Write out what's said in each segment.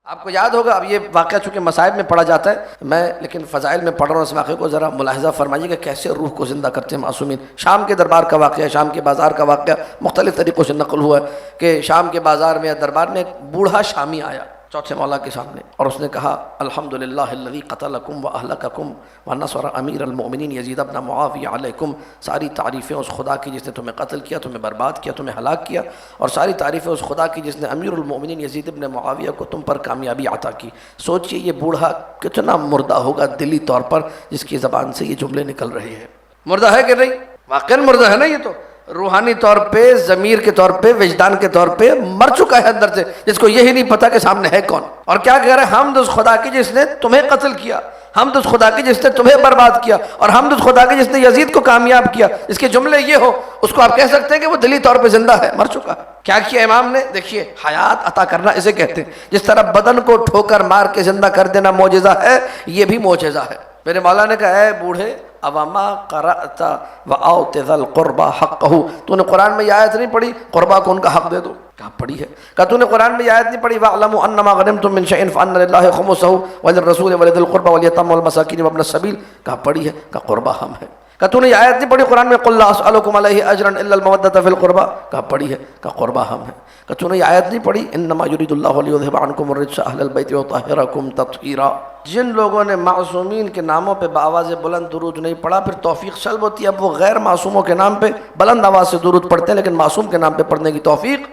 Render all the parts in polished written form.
آپ کو یاد ہوگا، اب یہ واقعہ چونکہ مصائب میں پڑھا جاتا ہے، میں لیکن فضائل میں پڑھ رہا ہوں اس واقعے کو، ذرا ملاحظہ فرمائیے کہ کیسے روح کو زندہ کرتے ہیں معصومین۔ شام کے دربار کا واقعہ، شام کے بازار کا واقعہ مختلف طریقوں سے نقل ہوا ہے کہ شام کے بازار میں یا دربار میں ایک بوڑھا شامی آیا چوتھے مولا کے سامنے، اور اس نے کہا الحمدللہ الذی قتلکم واہلککم ونصر امیر المؤمنین یزید ابن معاویہ علیکم، ساری تعریفیں اس خدا کی جس نے تمہیں قتل کیا، تمہیں برباد کیا، تمہیں ہلاک کیا، اور ساری تعریفیں اس خدا کی جس نے امیر المؤمنین یزید ابن معاویہ کو تم پر کامیابی عطا کی۔ سوچئے یہ بوڑھا کتنا مردہ ہوگا دلی طور پر جس کی زبان سے یہ جملے نکل رہے ہیں۔ مردہ ہے کہ نہیں؟ واقعاً مردہ ہے نا، یہ تو روحانی طور پہ، ضمیر کے طور پہ، وجدان کے طور پہ مر چکا ہے اندر سے، جس کو یہی نہیں پتا کہ سامنے ہے کون۔ اور کیا کہہ رہے ہیں؟ حمد اس خدا کی جس نے تمہیں قتل کیا، حمد اس خدا کی جس نے تمہیں برباد کیا، اور حمد اس خدا کی جس نے یزید کو کامیاب کیا۔ اس کے جملے یہ ہو، اس کو آپ کہہ سکتے ہیں کہ وہ دلی طور پہ زندہ ہے، مر چکا ہے۔ کیا کیا امام نے؟ دیکھیے، حیات عطا کرنا اسے کہتے ہیں۔ جس طرح بدن کو ٹھوکر مار کے زندہ کر دینا معجزہ ہے، یہ بھی معجزہ ہے۔ میرے مولا نے کہا، اے بوڑھے، اوما قرأت وآت ذی القربى حقہ، تو نے قرآن میں یہ آیت نہیں پڑھی قربا کو ان کا حق دے دو؟ کہا پڑھی ہے۔ کہا تو نے قرآن میں یہ آیت نہیں پڑھی وَاعْلَمُوا أَنَّمَا غَنِمْتُم مِّن شَيْءٍ فَأَنَّ لِلَّهِ خُمُسَهُ وَلِلرَّسُولِ وَلِذِي الْقُرْبَى وَالْيَتَامَى وَالْمَسَاكِينِ وَابْنِ السَّبِيلِ؟ کہا پڑھی ہے۔ کہا قربا ہم ہے۔ کہا تو نے یہ آیت نہیں پڑھی قرآن میں قُلْ لَا أَسْأَلُكُمْ عَلَيْهِ أَجْرًا إِلَّا الْمَوَدَّةَ فِي الْقُرْبَى؟ کہا پڑھی ہے۔ کہا قربا ہم ہے۔ کہا تو نے یہ آیت نہیں پڑھی انما یرید اللہ لیذھب عنکم الرجس اہل البیت ویطہرکم تطہیرا؟ جن لوگوں نے معصومین کے ناموں پہ بآواز بلند درود نہیں پڑھا، پھر توفیق سلب ہوتی ہے۔ اب وہ غیر معصوموں کے نام پہ بلند آواز سے درود پڑھتے ہیں، لیکن معصوم کے نام پہ پڑھنے کی توفیق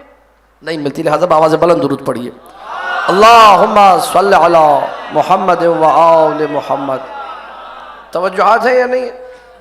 نہیں ملتی، لہذا بآواز بلند درود پڑھیے، اللہم صلی علی محمد و آل محمد۔ توجہات ہے یا نہیں؟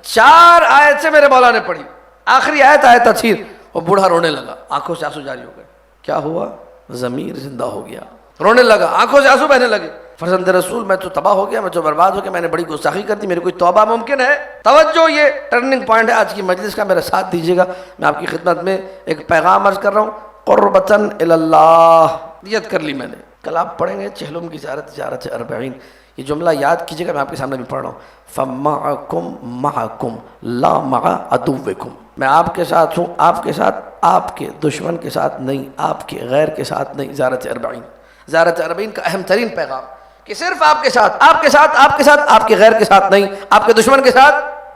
4 آیت سے میرے مولا نے پڑھی، آخری آیت آیت تطہیر۔ وہ بوڑھا رونے لگا، آنکھوں سے آنسو جاری ہو گئے۔ کیا ہوا؟ ضمیر زندہ ہو گیا، رونے لگا، آنکھوں سے آنسو بہنے لگے۔ فرزند رسول، میں تو تباہ ہو گیا، میں تو برباد ہو گیا، میں نے بڑی گستاخی کر دی، میری کوئی توبہ ممکن ہے؟ توجہ، یہ ٹرننگ پوائنٹ ہے آج کی مجلس کا، میرا ساتھ دیجیے گا۔ میں آپ کی خدمت میں ایک پیغام عرض کر رہا ہوں، قربتاً اللہ، نیت کر لی میں نے۔ کل آپ پڑھیں گے چہلم کی زیارت 40، یہ جملہ یاد کیجیے گا، میں آپ کے سامنے بھی پڑھ رہا ہوں، فَمَعَكُمْ مَعَكُمْ لَا مَعَ عَدُوِّكُمْ، میں آپ کے ساتھ ہوں، آپ کے ساتھ، آپ کے دشمن کے ساتھ نہیں، آپ کے غیر کے ساتھ نہیں۔ زیارت 40، زیارت 40 کا اہم ترین پیغام کہ صرف آپ کے ساتھ، آپ کے ساتھ، آپ کے ساتھ، آپ کے غیر کے ساتھ نہیں، آپ کے دشمن کے ساتھ۔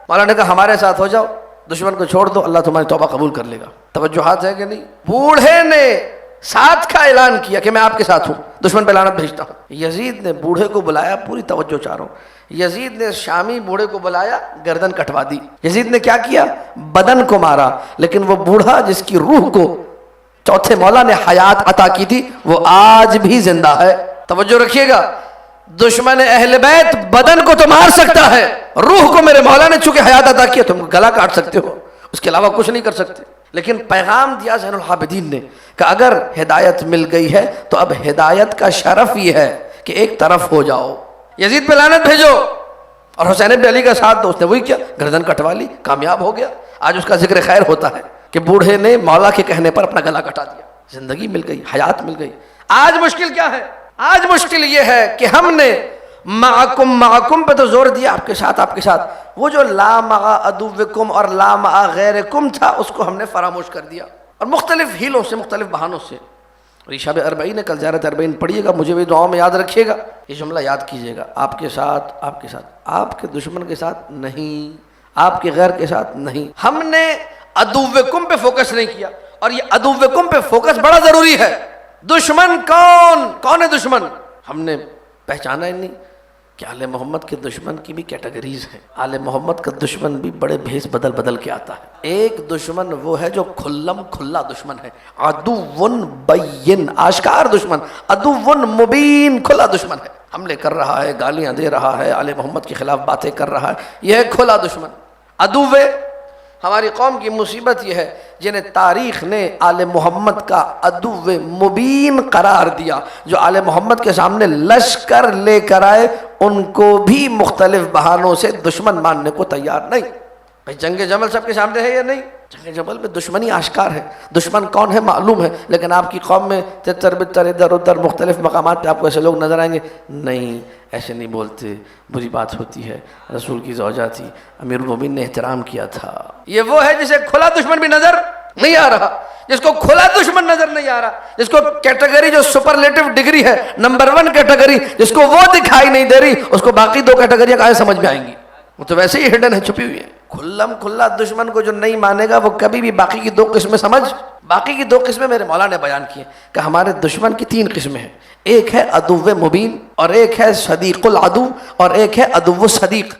مولا نے کہا ہمارے ساتھ ہو جاؤ، دشمن کو چھوڑ دو، اللہ تمہاری توبہ قبول کر لے گا۔ توجہات ہے کہ نہیں؟ بوڑھے نے ساتھ کا اعلان کیا کہ میں آپ کے ساتھ ہوں، دشمن پہ لعنت بھیجتا ہوں۔ یزید نے بوڑھے کو بلایا، پوری توجہ چاہ رہا ہوں، یزید نے شامی بوڑھے کو بلایا، گردن کٹوا دی۔ یزید نے کیا کیا؟ بدن کو مارا، لیکن وہ بوڑھا جس کی روح کو چوتھے مولا نے حیات عطا کی تھی، وہ آج بھی زندہ ہے۔ توجہ رکھیے گا، دشمن اہل بیت بدن کو تو مار سکتا ہے، روح کو میرے مولا نے چونکہ حیات عطا کی، تم گلا کاٹ سکتے ہو، اس کے علاوہ کچھ نہیں کر سکتے۔ لیکن پیغام دیا زین العابدین نے کہ اگر ہدایت مل گئی ہے تو اب ہدایت کا شرف یہ ہے کہ ایک طرف ہو جاؤ، یزید پہ لعنت بھیجو اور حسین بن علی کا ساتھ دو۔ اس نے وہی کیا، گردن کٹوا لی، کامیاب ہو گیا۔ آج اس کا ذکر خیر ہوتا ہے کہ بوڑھے نے مولا کے کہنے پر اپنا گلا کٹا دیا، زندگی مل گئی، حیات مل گئی۔ آج مشکل کیا ہے؟ آج مشکل یہ ہے کہ ہم نے معکم پہ تو زور دیا، آپ کے ساتھ، آپ کے ساتھ، وہ جو لا مع عدوکم اور لا مع غیرکم تھا اس کو ہم نے فراموش کر دیا، اور مختلف ہیلوں سے، مختلف بہانوں سے۔ اور یہ شب 40 ہے، کل زیارت 40 پڑھیے گا، مجھے بھی دعاؤں میں یاد رکھیے گا، یہ جملہ یاد کیجیے گا، آپ کے ساتھ، آپ کے ساتھ، آپ کے دشمن کے ساتھ نہیں، آپ کے غیر کے ساتھ نہیں۔ ہم نے عدوکم پہ فوکس نہیں کیا، اور یہ عدوکم پہ فوکس بڑا ضروری ہے۔ دشمن کون ہے دشمن؟ ہم نے پہچانا ہی نہیں کہ آل محمد کے دشمن کی بھی کیٹیگریز ہیں۔ آل محمد کا دشمن بھی بڑے بھیس بدل کے آتا ہے۔ ایک دشمن وہ ہے جو کھلا دشمن ہے، عدو بین، آشکار دشمن، عدو مبین، کھلا دشمن ہے، حملے کر رہا ہے، گالیاں دے رہا ہے، آل محمد کے خلاف باتیں کر رہا ہے، یہ ہے کھلا دشمن۔ عدو ہماری قوم کی مصیبت یہ ہے جنہیں تاریخ نے آل محمد کا عدو مبین قرار دیا، جو آل محمد کے سامنے لشکر لے کر آئے ان کو بھی مختلف بہانوں سے دشمن ماننے کو تیار نہیں۔ بھائی جنگ جمل سب کے سامنے ہے یا نہیں؟ جنگ جمل میں دشمنی آشکار ہے، دشمن کون ہے معلوم ہے، لیکن آپ کی قوم میں تتر بتر ادھر ادھر مختلف مقامات پہ آپ کو ایسے لوگ نظر آئیں گے، نہیں ایسے نہیں بولتے، بری بات ہوتی ہے، رسول کی زوجہ تھی، امیر المومنین نے احترام کیا تھا۔ یہ وہ ہے جسے کھلا دشمن بھی نظر نہیں آ رہا، جس کو کھلا دشمن نظر نہیں آ رہا، جس کو کیٹیگری جو سپرلیٹو ڈگری ہے، نمبر 1 کیٹیگری جس کو وہ دکھائی نہیں دے رہی، اس کو باقی 2 کیٹیگریاں کہاں سمجھ میں آئیں گی؟ وہ تو ویسے ہی ہڈن ہے، چھپی ہوئی ہے۔ کھلم کھلا دشمن کو جو نہیں مانے گا وہ کبھی بھی باقی کی 2 قسمیں باقی کی 2 قسمیں میرے مولا نے بیان کی ہیں کہ ہمارے دشمن کی 3 قسمیں ہیں، ایک ہے عدو مبین، اور ایک ہے صدیق العدو، اور ایک ہے عدو صدیق۔